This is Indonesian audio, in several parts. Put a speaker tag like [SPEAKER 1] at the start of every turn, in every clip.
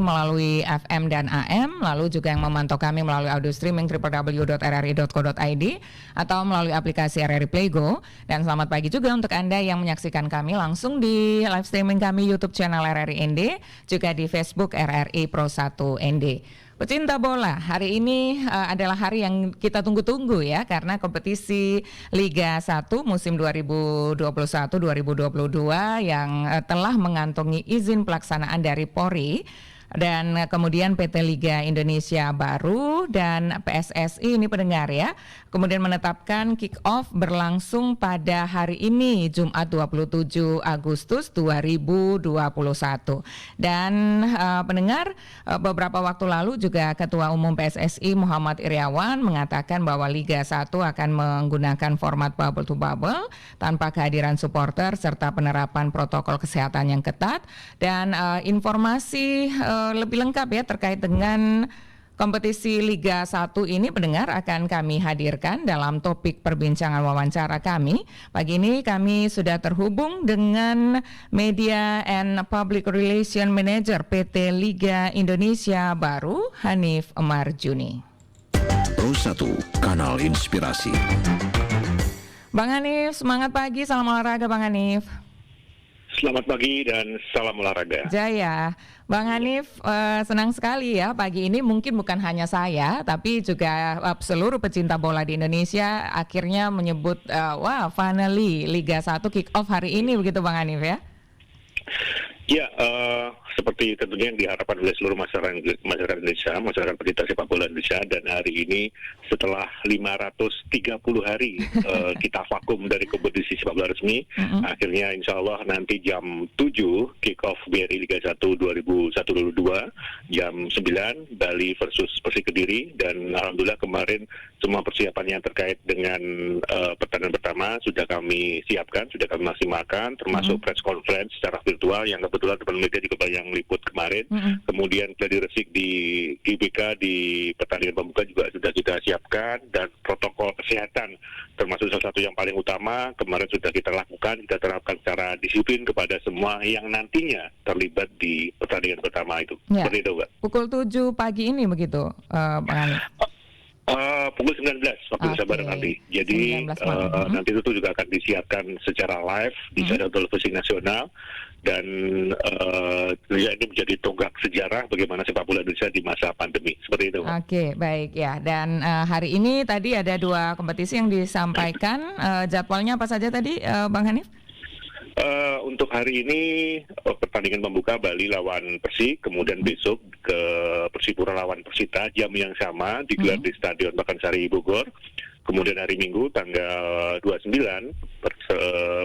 [SPEAKER 1] melalui FM dan AM, lalu juga yang memantau kami melalui audio streaming www.rri.co.id atau melalui aplikasi RRI Playgo. Dan selamat pagi juga untuk Anda yang menyaksikan kami langsung di live streaming kami YouTube channel RRI ND, juga di Facebook RRI Pro 1 ND. Pecinta bola, hari ini adalah hari yang kita tunggu-tunggu ya, karena kompetisi Liga 1 musim 2021-2022 yang telah mengantongi izin pelaksanaan dari Polri dan kemudian PT Liga Indonesia baru dan PSSI ini pendengar ya, kemudian menetapkan kick off berlangsung pada hari ini Jumat 27 Agustus 2021 dan pendengar beberapa waktu lalu juga Ketua Umum PSSI Muhammad Iryawan mengatakan bahwa Liga 1 akan menggunakan format bubble to bubble tanpa kehadiran supporter serta penerapan protokol kesehatan yang ketat dan informasi lebih lengkap ya terkait dengan kompetisi Liga 1 ini pendengar akan kami hadirkan dalam topik perbincangan wawancara kami. Pagi ini kami sudah terhubung dengan Media and Public Relation Manager PT Liga Indonesia baru, Hanif Marjuni.
[SPEAKER 2] Pro 1, kanal inspirasi.
[SPEAKER 1] Bang Hanif, semangat pagi, salam olahraga Bang Hanif.
[SPEAKER 3] Selamat pagi dan salam olahraga.
[SPEAKER 1] Jaya, Bang Hanif, senang sekali ya pagi ini mungkin bukan hanya saya, tapi juga seluruh pecinta bola di Indonesia akhirnya menyebut, wah finally Liga 1 kick off hari ini begitu Bang Hanif ya?
[SPEAKER 3] Ya, seperti tentunya yang diharapkan oleh seluruh masyarakat Indonesia, masyarakat pecinta sepak bola Indonesia, dan hari ini setelah 530 hari kita vakum dari kompetisi sepak bola resmi, akhirnya insya Allah nanti jam 7 kick off BRI Liga 1 2021-2022, jam 9 Bali versus Persik Kediri, dan alhamdulillah kemarin semua persiapan yang terkait dengan pertandingan pertama sudah kami siapkan, sudah kami maksimalkan, termasuk press conference secara virtual yang kebetulan teman media juga banyak meliput kemarin. Kemudian gladi resik di GBK di pertandingan pembuka juga sudah kita siapkan, dan protokol kesehatan termasuk salah satu yang paling utama kemarin sudah kita lakukan, kita terapkan secara disiplin kepada semua yang nantinya terlibat di pertandingan pertama itu.
[SPEAKER 1] Ya.
[SPEAKER 3] Seperti itu, Mbak.
[SPEAKER 1] Pukul 7 pagi ini begitu, Bang Hanif?
[SPEAKER 3] Pukul 19 waktu Indonesia Barat nanti. Jadi nanti itu juga akan disiarkan secara live di channel televisi nasional, dan ini menjadi tonggak sejarah bagaimana sepak bola Indonesia di masa pandemi. Seperti itu.
[SPEAKER 1] Oke, baik ya. Dan hari ini tadi ada 2 kompetisi yang disampaikan. Jadwalnya apa saja tadi, Bang Hanif?
[SPEAKER 3] Untuk hari ini pertandingan pembuka Bali lawan Persik, kemudian besok ke Persipura lawan Persita, jam yang sama digelar di Stadion Pakansari Bogor. Kemudian hari Minggu tanggal 29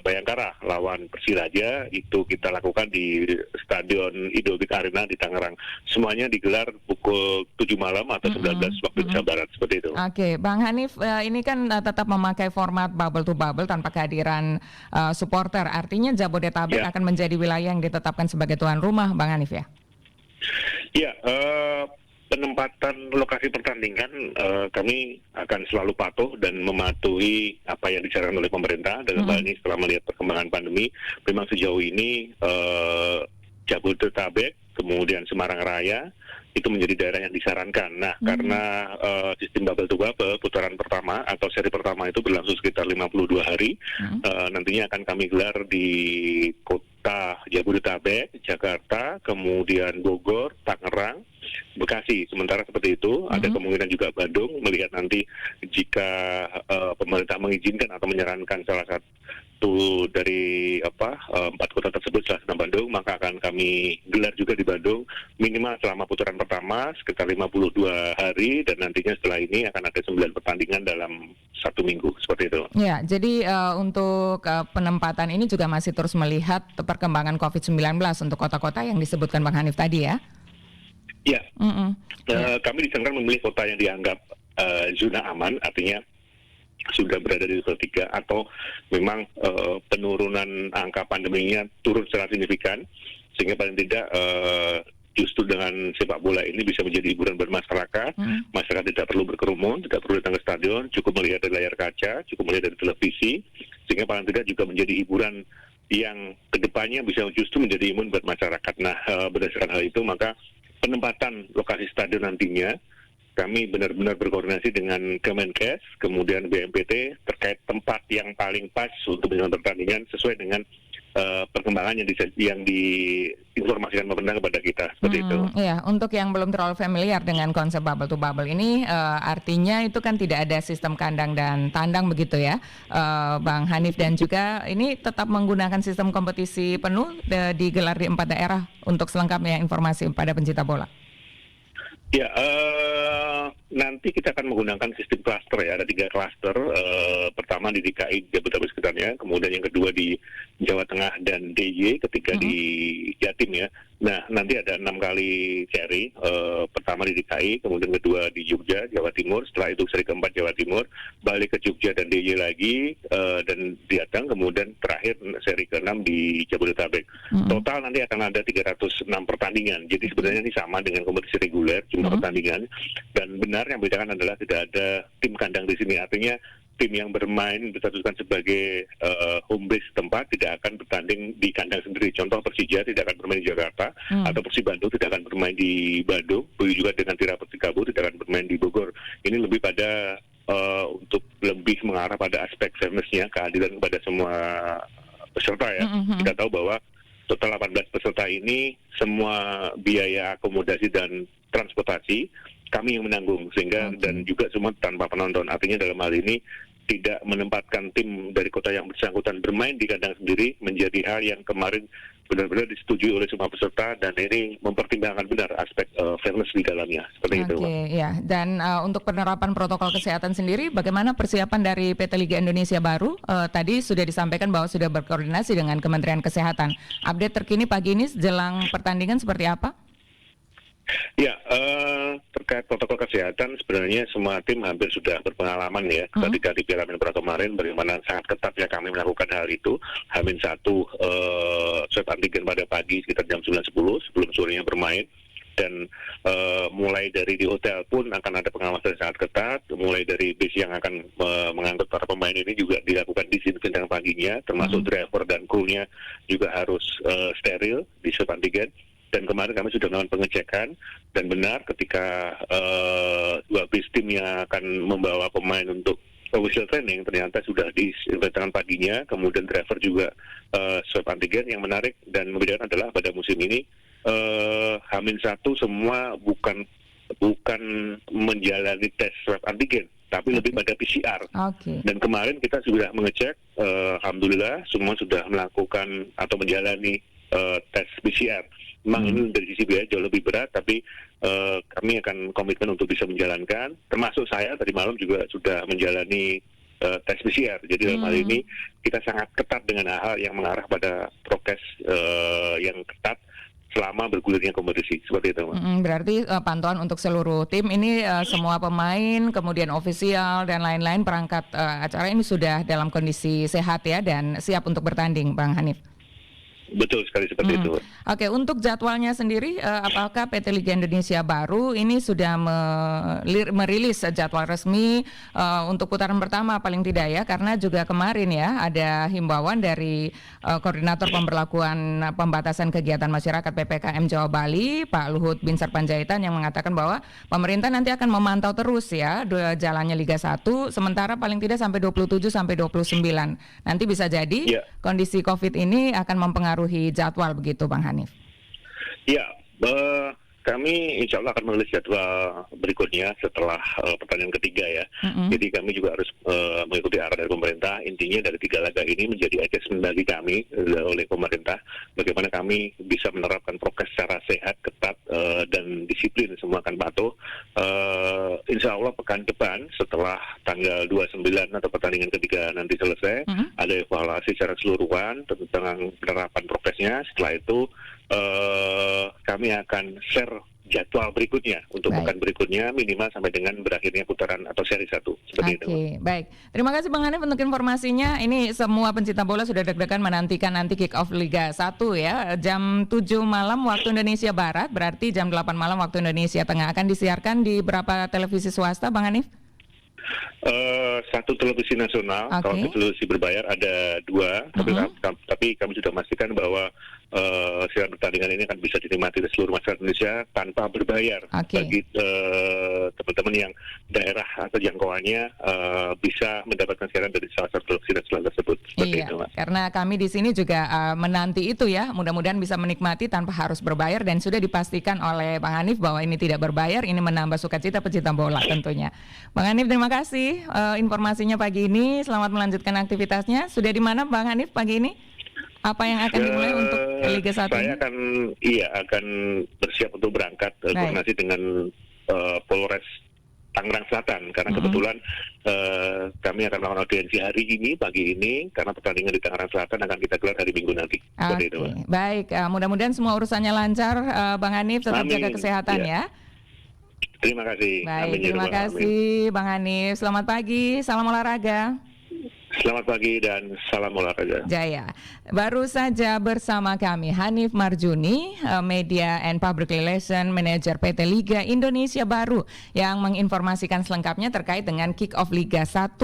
[SPEAKER 3] Bayangkara lawan Persiraja, itu kita lakukan di Stadion Idobik Arena di Tangerang. Semuanya digelar pukul 7 malam atau 19 waktu Indonesia Barat, seperti itu.
[SPEAKER 1] Oke, Bang Hanif, ini kan tetap memakai format bubble to bubble tanpa kehadiran supporter. Artinya Jabodetabek akan menjadi wilayah yang ditetapkan sebagai tuan rumah, Bang Hanif ya?
[SPEAKER 3] Ya, penempatan lokasi pertandingan kami akan selalu patuh dan mematuhi apa yang disarankan oleh pemerintah. Dalam hal ini setelah melihat perkembangan pandemi, memang sejauh ini Jabodetabek, kemudian Semarang Raya itu menjadi daerah yang disarankan. Nah, karena sistem bubble to bubble putaran pertama atau seri pertama itu berlangsung sekitar 52 hari, nantinya akan kami gelar di kota Jabodetabek, Jakarta, kemudian Bogor, Tangerang, Bekasi. Sementara seperti itu, ada kemungkinan juga Bandung, melihat nanti jika pemerintah mengizinkan atau menyarankan salah satu dari 4 kota tersebut setelah Bandung, maka akan kami gelar juga di Bandung minimal selama putaran pertama sekitar 52 hari, dan nantinya setelah ini akan ada 9 pertandingan dalam 1 minggu, seperti itu. Ya,
[SPEAKER 1] jadi untuk penempatan ini juga masih terus melihat perkembangan COVID-19 untuk kota-kota yang disebutkan Bang Hanif tadi ya?
[SPEAKER 3] Ya, kami disarankan memilih kota yang dianggap zona aman, artinya sudah berada di level 3 atau memang penurunan angka pandeminya turun secara signifikan, sehingga paling tidak justru dengan sepak bola ini bisa menjadi hiburan buat masyarakat. Masyarakat tidak perlu berkerumun, tidak perlu datang ke stadion, cukup melihat dari layar kaca, cukup melihat dari televisi, sehingga paling tidak juga menjadi hiburan yang kedepannya bisa justru menjadi imun buat masyarakat. Nah, berdasarkan hal itu maka penempatan lokasi stadion nantinya, kami benar-benar berkoordinasi dengan Kemenkes, kemudian BNPT terkait tempat yang paling pas untuk menjalankan pertandingan sesuai dengan perkembangan yang diinformasikan pemerintah kepada kita, seperti itu.
[SPEAKER 1] Iya, untuk yang belum terlalu familiar dengan konsep bubble to bubble ini, artinya itu kan tidak ada sistem kandang dan tandang begitu ya, Bang Hanif, dan juga ini tetap menggunakan sistem kompetisi penuh digelar di 4 daerah untuk selengkapnya informasi pada pencinta bola.
[SPEAKER 3] Ya, nanti kita akan menggunakan sistem klaster ya, ada 3 klaster. Pertama di DKI, Jabodetabek sekitarnya, kemudian yang kedua di Jawa Tengah dan DIY, ketiga di Jatim ya. Nah, nanti ada 6 kali seri, pertama di DKI, kemudian kedua di Jogja, Jawa Timur, setelah itu seri keempat Jawa Timur, balik ke Jogja dan DIY lagi, dan Jateng, kemudian terakhir seri ke-6 di Jabodetabek. Total nanti akan ada 306 pertandingan, jadi sebenarnya ini sama dengan kompetisi reguler, jumlah pertandingan, dan benar yang membedakan adalah tidak ada tim kandang di sini, artinya tim yang bermain berstatuskan sebagai home base tempat tidak akan bertanding di kandang sendiri. Contoh Persija tidak akan bermain di Jakarta, atau Persib Bandung tidak akan bermain di Bandung, begitu juga dengan Tira Persikabo tidak akan bermain di Bogor. Ini lebih pada untuk lebih mengarah pada aspek fairness-nya, keadilan kepada semua peserta ya. Kita tahu bahwa total 18 peserta ini semua biaya akomodasi dan transportasi kami yang menanggung, sehingga dan juga semua tanpa penonton. Artinya dalam hal ini tidak menempatkan tim dari kota yang bersangkutan bermain di kandang sendiri menjadi hal yang kemarin benar-benar disetujui oleh semua peserta, dan ini mempertimbangkan benar aspek fairness di dalamnya, seperti itu.
[SPEAKER 1] Oke, ya. Dan untuk penerapan protokol kesehatan sendiri, bagaimana persiapan dari PT Liga Indonesia Baru? Tadi sudah disampaikan bahwa sudah berkoordinasi dengan Kementerian Kesehatan. Update terkini pagi ini jelang pertandingan seperti apa?
[SPEAKER 3] Ya, terkait protokol kesehatan sebenarnya semua tim hampir sudah berpengalaman ya. Ketika di Piala Menpora kemarin bagaimana sangat ketatnya kami melakukan hal itu. H-1 swab antigen pada pagi sekitar jam 9.10 sebelum sorenya bermain. Dan mulai dari di hotel pun akan ada pengawasan sangat ketat. Mulai dari bis yang akan mengangkut para pemain ini juga dilakukan disinfektan paginya, termasuk driver dan kru-nya juga harus steril di swab antigen. Dan kemarin kami sudah melakukan pengecekan, dan benar ketika 2 bis tim yang akan membawa pemain untuk official training ternyata sudah disinfektan paginya, kemudian driver juga swab antigen. Yang menarik dan membedakan adalah pada musim ini H-1 semua bukan menjalani tes swab antigen, tapi lebih pada PCR. Dan kemarin kita sudah mengecek, alhamdulillah semua sudah melakukan atau menjalani tes PCR. Memang ini dari sisi biaya jauh lebih berat, tapi kami akan komitmen untuk bisa menjalankan. Termasuk saya tadi malam juga sudah menjalani tes PCR. Jadi dalam hal ini kita sangat ketat dengan hal yang mengarah pada prokes yang ketat selama bergulirnya kompetisi, seperti itu.
[SPEAKER 1] Berarti pantauan untuk seluruh tim ini, semua pemain, kemudian ofisial dan lain-lain perangkat acara ini sudah dalam kondisi sehat ya dan siap untuk bertanding, Bang Hanif.
[SPEAKER 3] Betul sekali seperti itu.
[SPEAKER 1] Oke, untuk jadwalnya sendiri, apakah PT Liga Indonesia Baru ini sudah merilis jadwal resmi untuk putaran pertama paling tidak ya? Karena juga kemarin ya ada himbauan dari Koordinator Pemberlakuan Pembatasan Kegiatan Masyarakat PPKM Jawa Bali, Pak Luhut Binsar Panjaitan, yang mengatakan bahwa pemerintah nanti akan memantau terus ya jalannya Liga 1, sementara paling tidak sampai 27 sampai 29. Nanti bisa jadi kondisi COVID ini akan mempengaruhi jadwal begitu, Bang Hanif?
[SPEAKER 3] Ya, kami insya Allah akan menulis jadwal berikutnya setelah pertandingan ketiga ya. Jadi kami juga harus mengikuti arah dari pemerintah. Intinya dari 3 laga ini menjadi adjustment bagi kami oleh pemerintah. Bagaimana kami bisa menerapkan prokes secara sehat, ketat, dan disiplin, semua akan patuh. Insya Allah pekan depan setelah tanggal 29 atau pertandingan ketiga nanti selesai, ada evaluasi secara keseluruhan tentang penerapan prokesnya. Setelah itu kami akan share jadwal berikutnya untuk pekan berikutnya minimal sampai dengan berakhirnya putaran atau seri 1 seperti itu.
[SPEAKER 1] Oke, baik. Terima kasih Bang Hanif untuk informasinya. Ini semua pencinta bola sudah deg-degan menantikan nanti kick off Liga 1 ya. Jam 7 malam waktu Indonesia Barat, berarti jam 8 malam waktu Indonesia Tengah. Akan disiarkan di berapa televisi swasta, Bang Hanif?
[SPEAKER 3] Satu televisi nasional. Kalau televisi berbayar ada 2, tapi kami sudah memastikan bahwa siaran pertandingan ini akan bisa dinikmati oleh seluruh masyarakat Indonesia tanpa berbayar. Bagi teman-teman yang daerah atau jangkauannya bisa mendapatkan siaran dari salah satu siaran tersebut.
[SPEAKER 1] Iya,
[SPEAKER 3] itu, Mas.
[SPEAKER 1] karena kami di sini juga menanti itu ya, mudah-mudahan bisa menikmati tanpa harus berbayar, dan sudah dipastikan oleh Bang Hanif bahwa ini tidak berbayar, ini menambah sukacita pecinta bola tentunya. Bang Hanif, terima kasih informasinya pagi ini, selamat melanjutkan aktivitasnya. Sudah di mana Bang Hanif pagi ini? Apa yang akan dimulai untuk Liga 1
[SPEAKER 3] saya
[SPEAKER 1] ini?
[SPEAKER 3] akan bersiap untuk berangkat koordinasi dengan Polres Tangerang Selatan, karena kebetulan kami akan melakukan audiensi hari ini, pagi ini, karena pertandingan di Tangerang Selatan akan kita gelar hari Minggu nanti.
[SPEAKER 1] Oke, baik. Mudah-mudahan semua urusannya lancar, Bang Hanif. Tetap
[SPEAKER 3] Amin.
[SPEAKER 1] jaga kesehatan ya.
[SPEAKER 3] Terima kasih.
[SPEAKER 1] Baik,
[SPEAKER 3] Amin,
[SPEAKER 1] terima kasih Bang Hanif. Selamat pagi, salam olahraga.
[SPEAKER 3] Selamat pagi dan salam olahraga.
[SPEAKER 1] Jaya. Baru saja bersama kami Hanif Marjuni, Media and Public Relation Manager PT Liga Indonesia Baru, yang menginformasikan selengkapnya terkait dengan kick-off Liga 1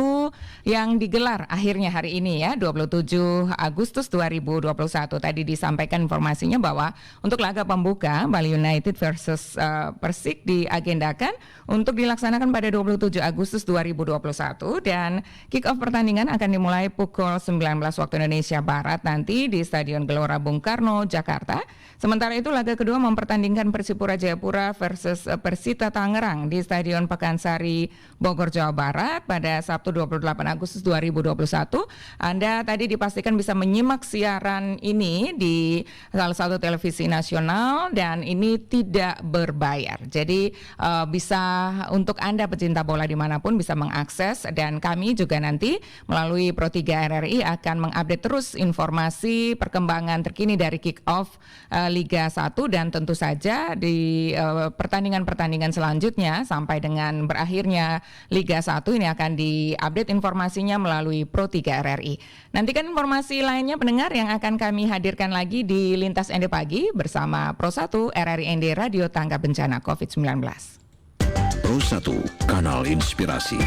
[SPEAKER 1] yang digelar akhirnya hari ini ya, 27 Agustus 2021. Tadi disampaikan informasinya bahwa untuk laga pembuka Bali United versus Persik diagendakan untuk dilaksanakan pada 27 Agustus 2021, dan kick-off pertandingan akan dimulai pukul 19 waktu Indonesia Barat nanti di Stadion Gelora Bung Karno, Jakarta. Sementara itu laga kedua mempertandingkan Persipura Jayapura versus Persita Tangerang di Stadion Pakansari, Bogor, Jawa Barat pada Sabtu 28 Agustus 2021. Anda tadi dipastikan bisa menyimak siaran ini di salah satu televisi nasional, dan ini tidak berbayar. Jadi bisa untuk Anda pecinta bola dimanapun bisa mengakses, dan kami juga nanti melalui Pro3 RRI akan mengupdate terus informasi perkembangan terkini dari kick-off Liga 1, dan tentu saja di pertandingan-pertandingan selanjutnya sampai dengan berakhirnya Liga 1 ini akan diupdate informasinya melalui Pro3 RRI. Nantikan informasi lainnya pendengar yang akan kami hadirkan lagi di Lintas ND Pagi bersama Pro1 RRI ND Radio Tanggap Bencana COVID-19.
[SPEAKER 2] Pro1, kanal inspirasi.